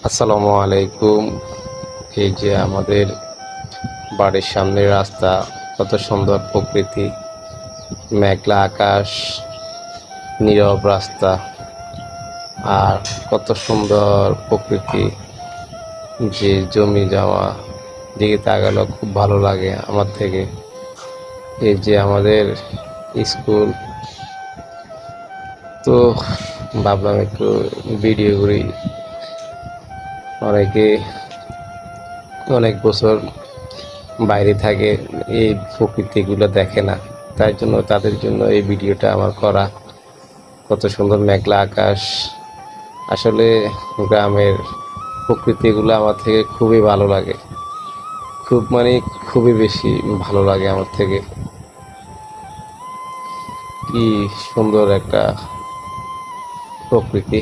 আসসালামু আলাইকুম। এই যে আমাদের বাড়ির সামনের রাস্তা, কত সুন্দর প্রকৃতি, মেঘলা আকাশ, নীরব রাস্তা, আর কত সুন্দর প্রকৃতি। যে জমি জমা দিকে তাকালে খুব ভালো লাগে আমার থেকে। এই যে আমাদের স্কুল, তো ভাবলাম একটু ভিডিও করি। অনেক বছর বাইরে থাকে, এই প্রকৃতিগুলো দেখে না, তাই জন্য তাদের জন্য এই ভিডিওটা আমার করা। কত সুন্দর মেঘলা আকাশ। আসলে গ্রামের প্রকৃতিগুলো আমার থেকে খুবই ভালো লাগে, খুবই বেশি ভালো লাগে আমার থেকে। কি সুন্দর একটা প্রকৃতি।